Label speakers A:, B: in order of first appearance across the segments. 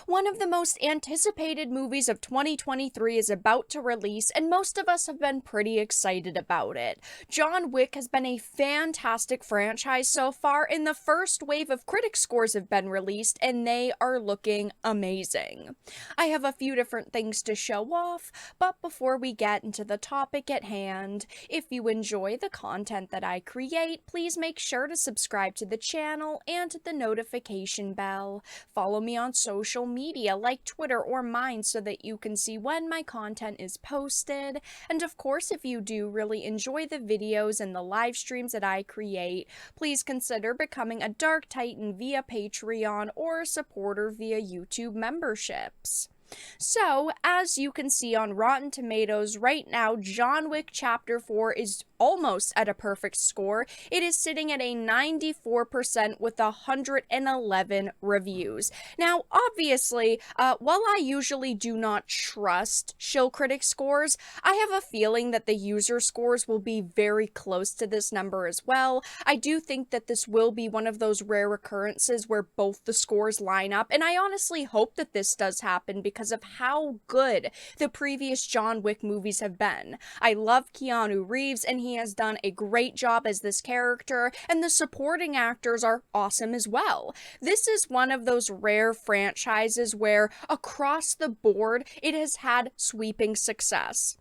A: One of the most anticipated movies of 2023 is about to release, and most of us have been pretty excited about it. John Wick has been a fantastic franchise so far, and the first wave of critic scores have been released, and they are looking amazing. I have a few different things to show off, but before we get into the topic at hand, if you enjoy the content that I create, please make sure to subscribe to the channel and the notification bell. Follow me on social media like Twitter or mine so that you can see when my content is posted. And of course, if you do really enjoy the videos and the live streams that I create, please consider becoming a Dark Titan via Patreon or a supporter via YouTube memberships. So, as you can see on Rotten Tomatoes right now, John Wick Chapter 4 is almost at a perfect score. It is sitting at a 94% with 111 reviews. Now, obviously, while I usually do not trust shill critic scores, I have a feeling that the user scores will be very close to this number as well. I do think that this will be one of those rare occurrences where both the scores line up, and I honestly hope that this does happen because of how good the previous John Wick movies have been. I love Keanu Reeves, and he has done a great job as this character, and the supporting actors are awesome as well. This is one of those rare franchises where, across the board, it has had sweeping success.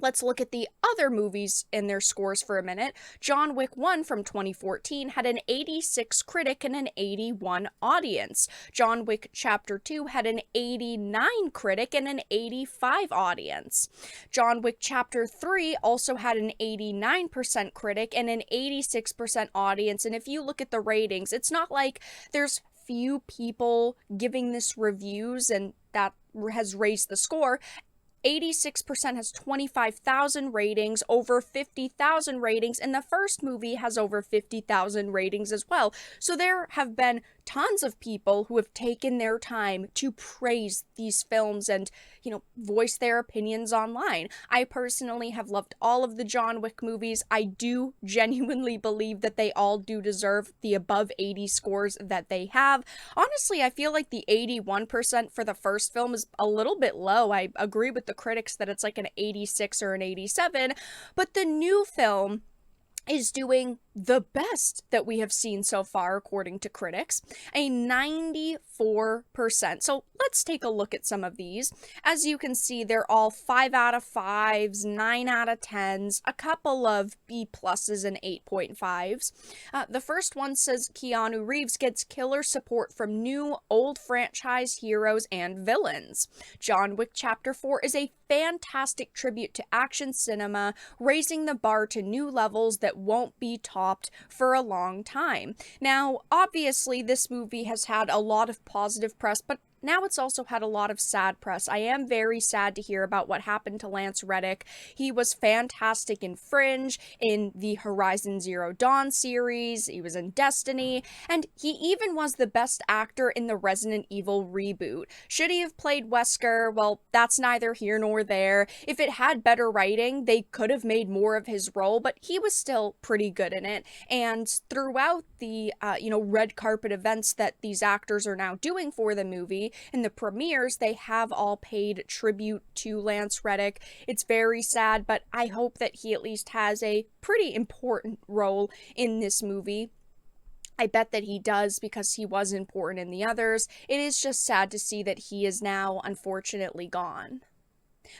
A: Let's look at the other movies and their scores for a minute. John Wick 1 from 2014 had an 86 critic and an 81 audience. John Wick Chapter 2 had an 89 critic and an 85 audience. John Wick Chapter 3 also had an 89% critic and an 86% audience. And if you look at the ratings, it's not like there's few people giving this reviews and that has raised the score. 86% has 25,000 ratings, over 50,000 ratings, and the first movie has over 50,000 ratings as well. So there have been tons of people who have taken their time to praise these films and, voice their opinions online. I personally have loved all of the John Wick movies. I do genuinely believe that they all do deserve the above 80 scores that they have. Honestly, I feel like the 81% for the first film is a little bit low. I agree with the critics that it's like an 86 or an 87, but the new film is doing the best that we have seen so far, according to critics, a 94%. So let's take a look at some of these. As you can see, they're all 5 out of 5s, 9 out of 10s, a couple of B pluses and 8.5s. The first one says Keanu Reeves gets killer support from new, old franchise heroes and villains. John Wick Chapter 4 is a fantastic tribute to action cinema, raising the bar to new levels that won't be topped for a long time. Now, obviously, this movie has had a lot of positive press, but now it's also had a lot of sad press. I am very sad to hear about what happened to Lance Reddick. He was fantastic in Fringe, in the Horizon Zero Dawn series, he was in Destiny, and he even was the best actor in the Resident Evil reboot. Should he have played Wesker? Well, that's neither here nor there. If it had better writing, they could have made more of his role, but he was still pretty good in it. And throughout the, red carpet events that these actors are now doing for the movie, in the premieres, they have all paid tribute to Lance Reddick. It's very sad, but I hope that he at least has a pretty important role in this movie. I bet that he does because he was important in the others. It is just sad to see that he is now unfortunately gone.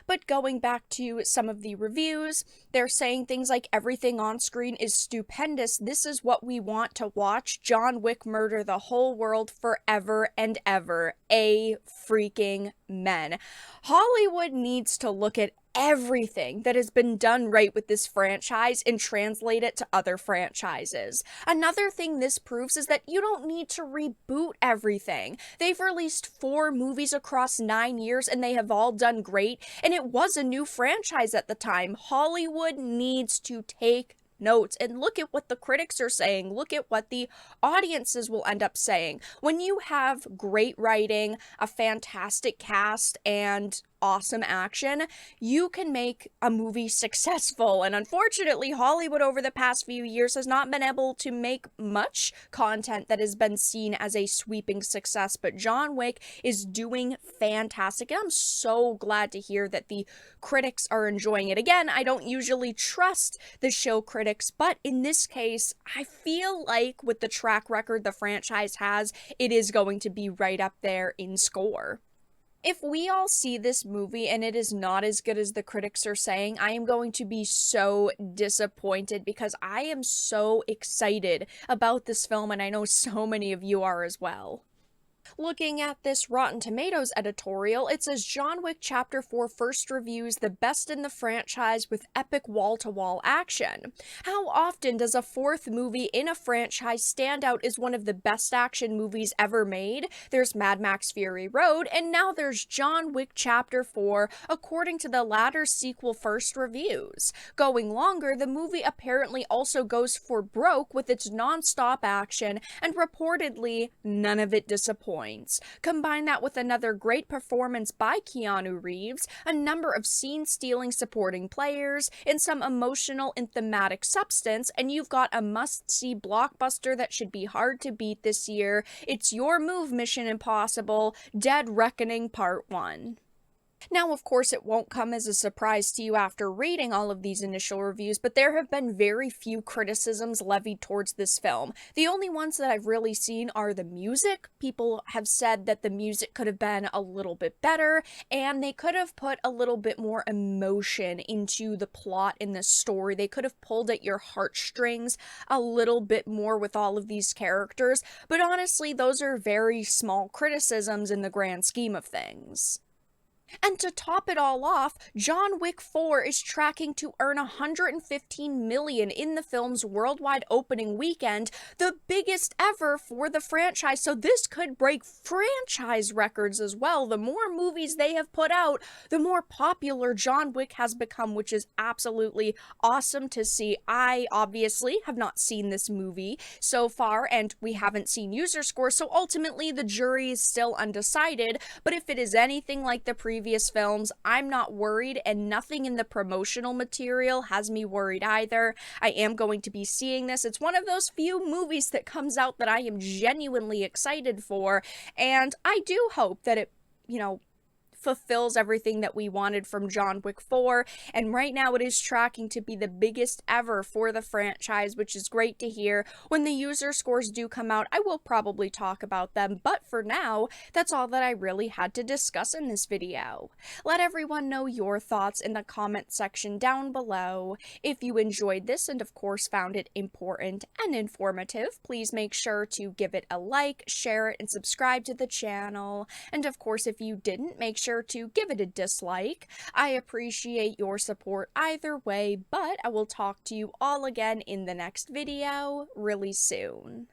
A: But going back to some of the reviews, they're saying things like everything on screen is stupendous. This is what we want to watch. John Wick murder the whole world forever and ever. A freaking men. Hollywood needs to look at everything that has been done right with this franchise and translate it to other franchises. Another thing this proves is that you don't need to reboot everything. They've released 4 movies across 9 years and they have all done great, and it was a new franchise at the time. Hollywood needs to take notes and look at what the critics are saying. Look at what the audiences will end up saying. When you have great writing, a fantastic cast, and awesome action, you can make a movie successful. And unfortunately, Hollywood over the past few years has not been able to make much content that has been seen as a sweeping success, but John Wick is doing fantastic, and I'm so glad to hear that the critics are enjoying it. Again, I don't usually trust the show critics, but in this case, I feel like with the track record the franchise has, it is going to be right up there in score. If we all see this movie and it is not as good as the critics are saying, I am going to be so disappointed because I am so excited about this film, and I know so many of you are as well. Looking at this Rotten Tomatoes editorial, it says John Wick Chapter 4 first reviews the best in the franchise with epic wall-to-wall action. How often does a fourth movie in a franchise stand out as one of the best action movies ever made? There's Mad Max Fury Road, and now there's John Wick Chapter 4, according to the latter sequel first reviews. Going longer, the movie apparently also goes for broke with its non-stop action, and reportedly, none of it disappoints. Combine that with another great performance by Keanu Reeves, a number of scene-stealing supporting players, and some emotional and thematic substance, and you've got a must-see blockbuster that should be hard to beat this year. It's your move, Mission Impossible: Dead Reckoning Part 1. Now, of course, it won't come as a surprise to you after reading all of these initial reviews, but there have been very few criticisms levied towards this film. The only ones that I've really seen are the music. People have said that the music could have been a little bit better, and they could have put a little bit more emotion into the plot in the story. They could have pulled at your heartstrings a little bit more with all of these characters, but honestly, those are very small criticisms in the grand scheme of things. And to top it all off, John Wick 4 is tracking to earn $115 million in the film's worldwide opening weekend, the biggest ever for the franchise. So this could break franchise records as well. The more movies they have put out, the more popular John Wick has become, which is absolutely awesome to see. I obviously have not seen this movie so far, and we haven't seen user scores, so ultimately the jury is still undecided. But if it is anything like the previous films, I'm not worried, and nothing in the promotional material has me worried either. I am going to be seeing this. It's one of those few movies that comes out that I am genuinely excited for, and I do hope that it, fulfills everything that we wanted from John Wick 4, and right now it is tracking to be the biggest ever for the franchise, which is great to hear. When the user scores do come out, I will probably talk about them, but for now, that's all that I really had to discuss in this video. Let everyone know your thoughts in the comment section down below. If you enjoyed this and of course found it important and informative, please make sure to give it a like, share it, and subscribe to the channel. And of course, if you didn't, make sure to give it a dislike. I appreciate your support either way, but I will talk to you all again in the next video really soon.